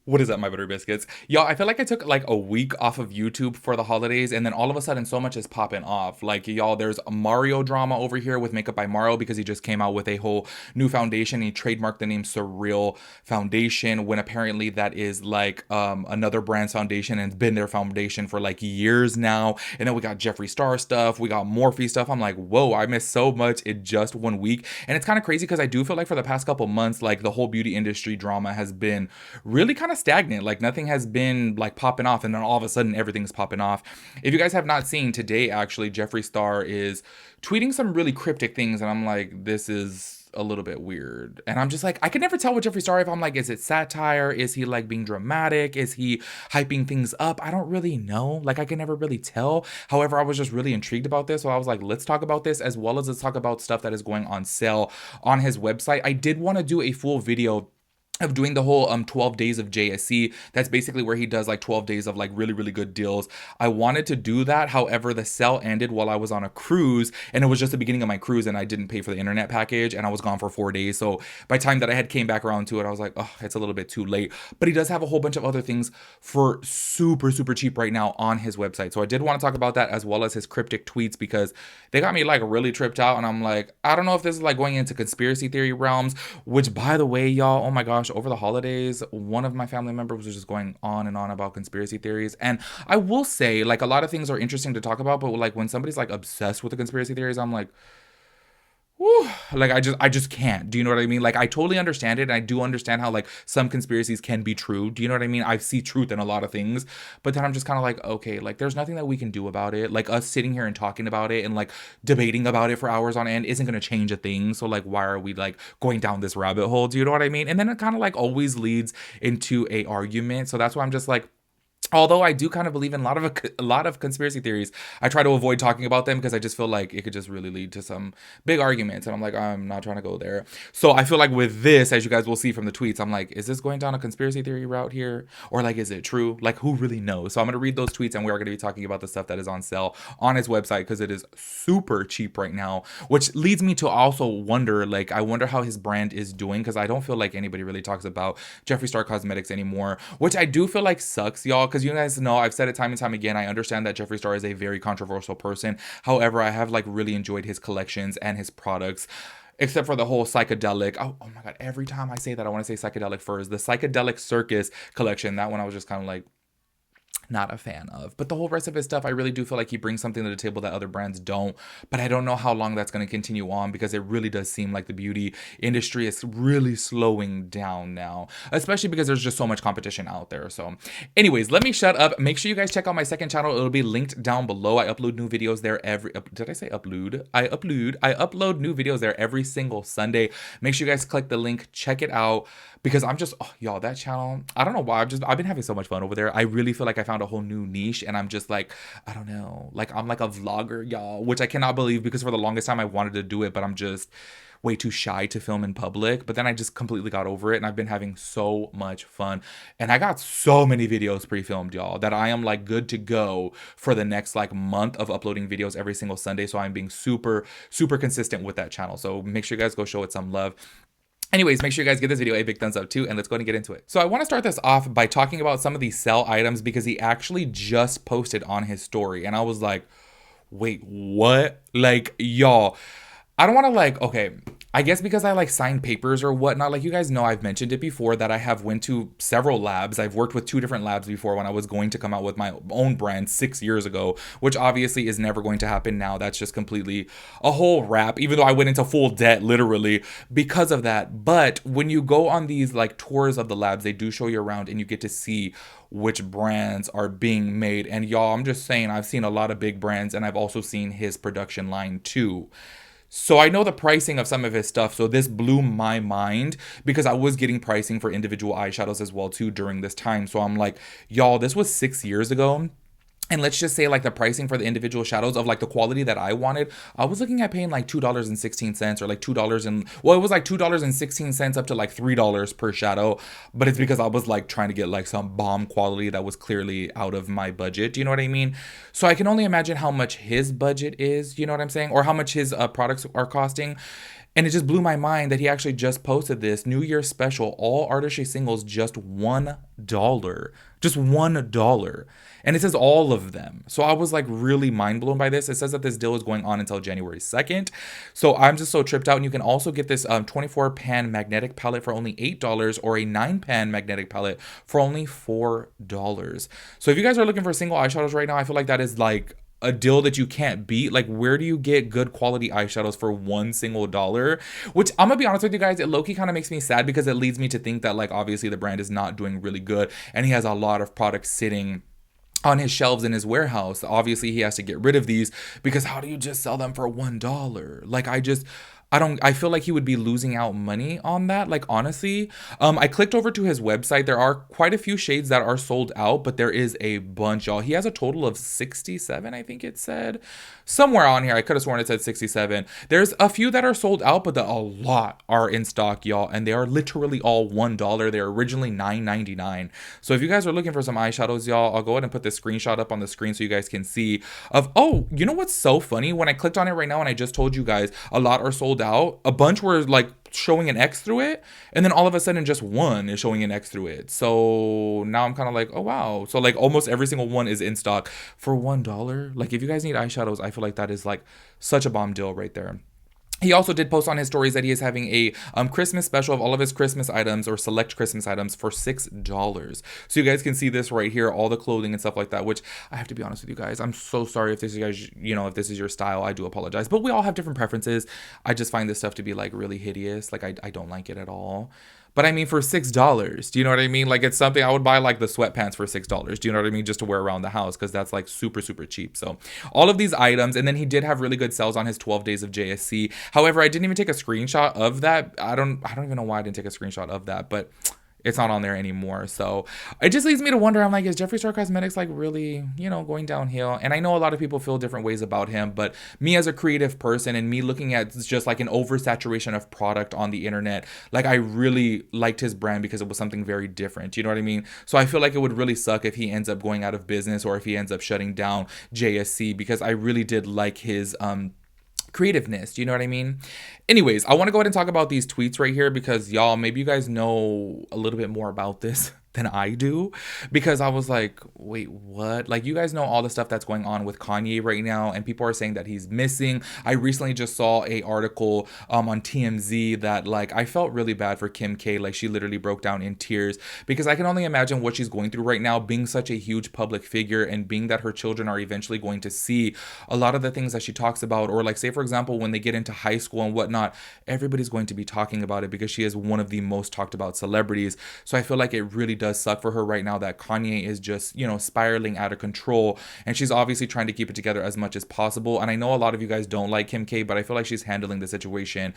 What is up, my butter biscuits? Y'all, I feel like I took like a week off of YouTube for the holidays, and then all of a sudden, so much is popping off. Like, y'all, there's a Mario drama over here with Makeup by Mario because he just came out with a whole new foundation. He trademarked the name Surreal Foundation when apparently that is like another brand's foundation and it's been their foundation for like years now. And then we got Jeffree Star stuff, we got Morphe stuff. I'm like, whoa, I missed so much in just one week. And it's kind of crazy because I do feel like for the past couple months, like the whole beauty industry drama has been really kind of stagnant. Like nothing has been like popping off, and then all of a sudden everything's popping off. If you guys have not seen today, actually, Jeffree Star is tweeting some really cryptic things, and I'm like, this is a little bit weird. And I'm just like, I can never tell with Jeffree Star if I'm like, is it satire? Is he like being dramatic? Is he hyping things up? I don't really know. Like, I can never really tell. However, I was just really intrigued about this. So I was like, let's talk about this as well as let's talk about stuff that is going on sale on his website. I did want to do a full video of doing the whole 12 days of JSC. That's basically where he does like 12 days of like really good deals. I wanted to do that. However, the sale ended while I was on a cruise, and it was just the beginning of my cruise, and I didn't pay for the internet package, and I was gone for 4 days. So by the time that I had came back around to it, I was like, oh, it's a little bit too late. But he does have a whole bunch of other things for super cheap right now on his website. So I did want to talk about that as well as his cryptic tweets because they got me like really tripped out, and I'm like, I don't know if this is like going into conspiracy theory realms, which by the way, y'all, oh my gosh, over the holidays, one of my family members was just going on and on about conspiracy theories. And I will say, like, a lot of things are interesting to talk about, but like when somebody's like obsessed with the conspiracy theories, I'm like, whew, like I just can't. Do you know what I mean? Like I totally understand it, and I do understand how like some conspiracies can be true. Do you know what I mean? I see truth in a lot of things, but then I'm just kind of like, okay, like there's nothing that we can do about it. Like us sitting here and talking about it and like debating about it for hours on end isn't going to change a thing. So like why are we like going down this rabbit hole? Do you know what I mean? And then it kind of like always leads into a argument. So that's why I'm just like, although I do kind of believe in a lot of conspiracy theories, I try to avoid talking about them because I just feel like it could just really lead to some big arguments, and I'm like, I'm not trying to go there. So I feel like with this, as you guys will see from the tweets, I'm like, is this going down a conspiracy theory route here, or like is it true? Like who really knows? So I'm gonna read those tweets, and we are gonna be talking about the stuff that is on sale on his website because it is super cheap right now, which leads me to also wonder, like, I wonder how his brand is doing because I don't feel like anybody really talks about Jeffree Star Cosmetics anymore, which I do feel like sucks, y'all, because you guys know I've said it time and time again. I understand that Jeffree Star is a very controversial person. However, I have like really enjoyed his collections and his products. Except for the whole psychedelic. Oh my god, every time I say that, I want to say psychedelic first. The psychedelic circus collection, that one I was just kind of like, not a fan of. But the whole rest of his stuff, I really do feel like he brings something to the table that other brands don't. But I don't know how long that's going to continue on because it really does seem like the beauty industry is really slowing down now, especially because there's just so much competition out there. So anyways, let me shut up. Make sure you guys check out my second channel. It'll be linked down below. I upload new videos there did I say upload? I upload new videos there every single Sunday. Make sure you guys click the link, check it out, because I'm just, oh, y'all, that channel, I don't know why, I've been having so much fun over there. I really feel like I found a whole new niche, and I'm just like, I don't know, like I'm like a vlogger, y'all, which I cannot believe because for the longest time I wanted to do it, but I'm just way too shy to film in public. But then I just completely got over it, and I've been having so much fun, and I got so many videos pre-filmed, y'all, that I am like good to go for the next like month of uploading videos every single Sunday. So I'm being super consistent with that channel. So make sure you guys go show it some love. Anyways, make sure you guys give this video a big thumbs up too, and let's go ahead and get into it. So I want to start this off by talking about some of these sell items because he actually just posted on his story, and I was like, wait, what? Like, y'all, I don't want to like, okay, I guess because I like sign papers or whatnot, like you guys know I've mentioned it before that I have went to several labs. I've worked with 2 different labs before when I was going to come out with my own brand 6 years ago, which obviously is never going to happen now. That's just completely a whole wrap, even though I went into full debt literally because of that. But when you go on these like tours of the labs, they do show you around and you get to see which brands are being made. And y'all, I'm just saying, I've seen a lot of big brands, and I've also seen his production line too. So I know the pricing of some of his stuff. So this blew my mind because I was getting pricing for individual eyeshadows as well too during this time. So I'm like, y'all, this was 6 years ago. And let's just say like the pricing for the individual shadows of like the quality that I wanted, I was looking at paying like $2.16 or like $2 and, well, it was like $2.16 up to like $3 per shadow. But it's because I was like trying to get like some bomb quality that was clearly out of my budget. Do you know what I mean? So I can only imagine how much his budget is, you know what I'm saying? Or how much his products are costing. And it just blew my mind that he actually just posted this New Year's special, all artistry singles, just $1. Just $1. And it says all of them. So I was like really mind blown by this. It says that this deal is going on until January 2nd. So I'm just so tripped out. And you can also get this 24 pan magnetic palette for only $8 or a 9 pan magnetic palette for only $4. So if you guys are looking for single eyeshadows right now, I feel like that is like a deal that you can't beat. Like, where do you get good quality eyeshadows for one single dollar? Which, I'm gonna be honest with you guys, it low-key kind of makes me sad because it leads me to think that, like, obviously the brand is not doing really good and he has a lot of products sitting on his shelves in his warehouse. Obviously he has to get rid of these because how do you just sell them for $1? Like, I feel like he would be losing out money on that. Like, honestly, I clicked over to his website. There are quite a few shades that are sold out, but there is a bunch, y'all. He has a total of 67, I think it said. Somewhere on here, I could have sworn it said 67. There's a few that are sold out, but a lot are in stock, y'all. And they are literally all $1. They're originally $9.99. So if you guys are looking for some eyeshadows, y'all, I'll go ahead and put this screenshot up on the screen so you guys can see of, oh, you know what's so funny? When I clicked on it right now and I just told you guys a lot are sold out, a bunch were like showing an X through it, and then all of a sudden just one is showing an X through it. So now I'm kind of like, oh wow. So like almost every single one is in stock for $1. Like, if you guys need eyeshadows, I feel like that is like such a bomb deal right there. He also did post on his stories that he is having a Christmas special of all of his Christmas items or select Christmas items for $6. So you guys can see this right here, all the clothing and stuff like that, which I have to be honest with you guys, I'm so sorry if this is guys, you know, if this is your style, I do apologize. But we all have different preferences. I just find this stuff to be like really hideous. Like, I don't like it at all. But I mean, for $6, do you know what I mean? Like, it's something I would buy, like the sweatpants for $6. Do you know what I mean? Just to wear around the house, because that's like super, super cheap. So all of these items, and then he did have really good sales on his 12 days of JSC. However, I didn't even take a screenshot of that. I don't even know why I didn't take a screenshot of that, but it's not on there anymore. So it just leads me to wonder, I'm like, is Jeffree Star Cosmetics like really, you know, going downhill? And I know a lot of people feel different ways about him, but me as a creative person and me looking at just like an oversaturation of product on the internet, like, I really liked his brand because it was something very different. You know what I mean? So I feel like it would really suck if he ends up going out of business or if he ends up shutting down JSC, because I really did like his creativeness. Do you know what I mean? Anyways, I want to go ahead and talk about these tweets right here because, y'all, maybe you guys know a little bit more about this than I do, because I was like, wait, what? Like, you guys know all the stuff that's going on with Kanye right now, and people are saying that he's missing. I recently just saw a article on TMZ that, like, I felt really bad for Kim K. Like, she literally broke down in tears because I can only imagine what she's going through right now, being such a huge public figure and being that her children are eventually going to see a lot of the things that she talks about, or like, say for example, when they get into high school and whatnot, everybody's going to be talking about it because she is one of the most talked about celebrities. So I feel like it really does suck for her right now that Kanye is just, you know, spiraling out of control, and she's obviously trying to keep it together as much as possible. And I know a lot of you guys don't like Kim K, but I feel like she's handling the situation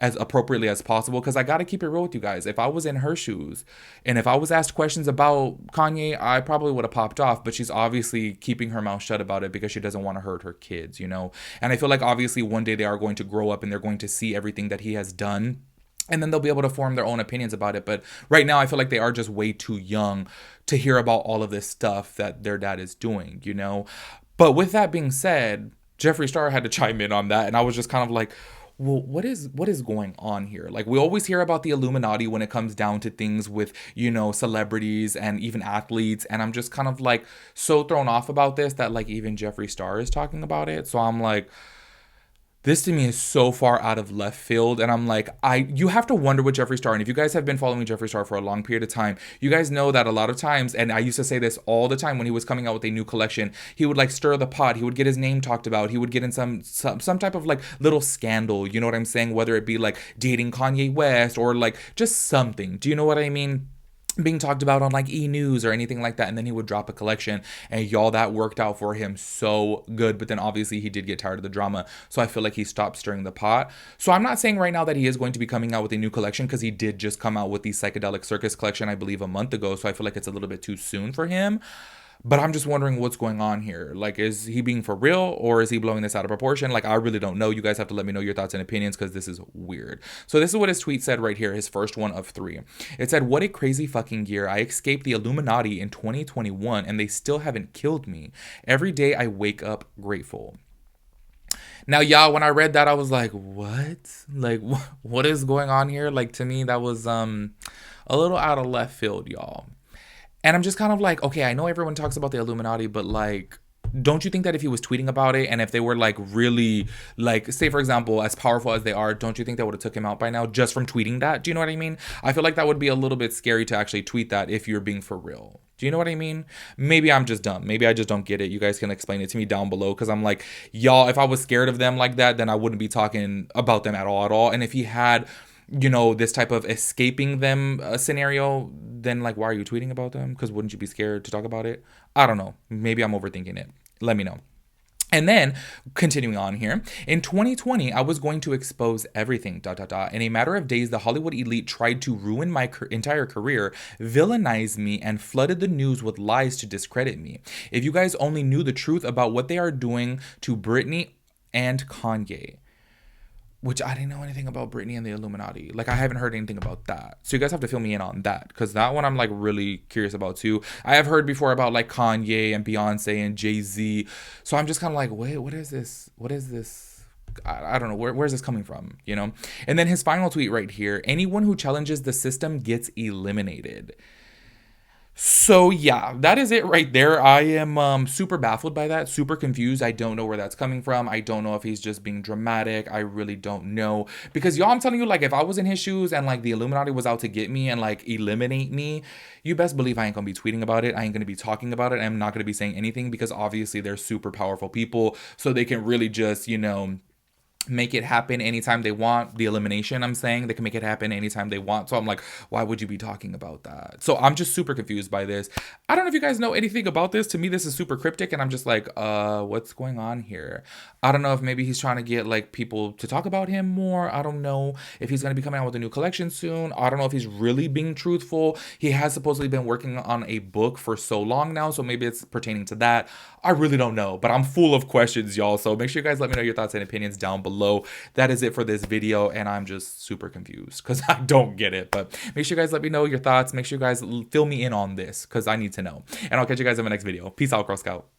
as appropriately as possible, because I got to keep it real with you guys. If I was in her shoes and if I was asked questions about Kanye, I probably would have popped off, but she's obviously keeping her mouth shut about it because she doesn't want to hurt her kids, you know. And I feel like obviously one day they are going to grow up and they're going to see everything that he has done, and then they'll be able to form their own opinions about it. But right now, I feel like they are just way too young to hear about all of this stuff that their dad is doing, you know? But with that being said, Jeffree Star had to chime in on that. And I was just kind of like, well, what is going on here? Like, we always hear about the Illuminati when it comes down to things with, you know, celebrities and even athletes. And I'm just kind of like so thrown off about this that like even Jeffree Star is talking about it. So I'm like, this to me is so far out of left field. And I'm like, you have to wonder with Jeffree Star. And if you guys have been following Jeffree Star for a long period of time, you guys know that a lot of times, and I used to say this all the time when he was coming out with a new collection, he would like stir the pot. He would get his name talked about. He would get in some type of like little scandal. You know what I'm saying? Whether it be like dating Kanye West or like just something. Do you know what I mean? Being talked about on like E-News or anything like that, and then he would drop a collection, and y'all, that worked out for him so good. But then obviously he did get tired of the drama, so I feel like he stopped stirring the pot. So I'm not saying right now that he is going to be coming out with a new collection, because he did just come out with the Psychedelic Circus collection, I believe, a month ago. So I feel like it's a little bit too soon for him. But I'm just wondering what's going on here. Like, is he being for real, or is he blowing this out of proportion? Like, I really don't know. You guys have to let me know your thoughts and opinions, because this is weird. So this is what his tweet said right here, his first one of 3. It said, "What a crazy fucking year. I escaped the Illuminati in 2021 and they still haven't killed me. Every day I wake up grateful." Now, y'all, when I read that, I was like, what? Like, what is going on here? Like, to me, that was a little out of left field, y'all. And I'm just kind of like, okay, I know everyone talks about the Illuminati, but like, don't you think that if he was tweeting about it and if they were like really like, say for example, as powerful as they are, don't you think that would have took him out by now just from tweeting that? Do you know what I mean? I feel like that would be a little bit scary to actually tweet that if you're being for real. Do you know what I mean? Maybe I'm just dumb. Maybe I just don't get it. You guys can explain it to me down below because I'm like, y'all, if I was scared of them like that, then I wouldn't be talking about them at all. And if he had, you know, this type of escaping them scenario, then like, why are you tweeting about them? Because wouldn't you be scared to talk about it? I don't know. Maybe I'm overthinking it. Let me know. And then, continuing on here, in 2020, I was going to expose everything, dot, dot, dot. In a matter of days, the Hollywood elite tried to ruin my entire career, villainize me, and flooded the news with lies to discredit me. If you guys only knew the truth about what they are doing to Britney and Kanye. Which I didn't know anything about Britney and the Illuminati. Like, I haven't heard anything about that. So you guys have to fill me in on that. Because that one I'm, like, really curious about, too. I have heard before about, like, Kanye and Beyonce and Jay-Z. So I'm just kind of like, wait, what is this? What is this? I don't know. Where's this coming from? You know? And then his final tweet right here. Anyone who challenges the system gets eliminated. So yeah, that is it right there. I am super baffled by that, super confused. I don't know where that's coming from. I don't know if he's just being dramatic. I really don't know. Because y'all, I'm telling you, like, if I was in his shoes and like the Illuminati was out to get me and like eliminate me, you best believe I ain't gonna be tweeting about it. I ain't gonna be talking about it. I'm not gonna be saying anything because obviously they're super powerful people. So they can really just, you know, make it happen anytime they want. The elimination, I'm saying, they can make it happen anytime they want. So I'm like, why would you be talking about that? So I'm just super confused by this. I don't know if you guys know anything about this. To me, this is super cryptic, and I'm just like, what's going on here? I don't know if maybe he's trying to get like people to talk about him more. I don't know if he's going to be coming out with a new collection soon. I don't know if he's really being truthful. He has supposedly been working on a book for so long now, so maybe it's pertaining to that. I really don't know, but I'm full of questions, y'all. So make sure you guys let me know your thoughts and opinions down below. That is it for this video, and I'm just super confused because I don't get it. But make sure you guys let me know your thoughts. Make sure you guys fill me in on this because I need to know. And I'll catch you guys in my next video. Peace out, Girl Scout.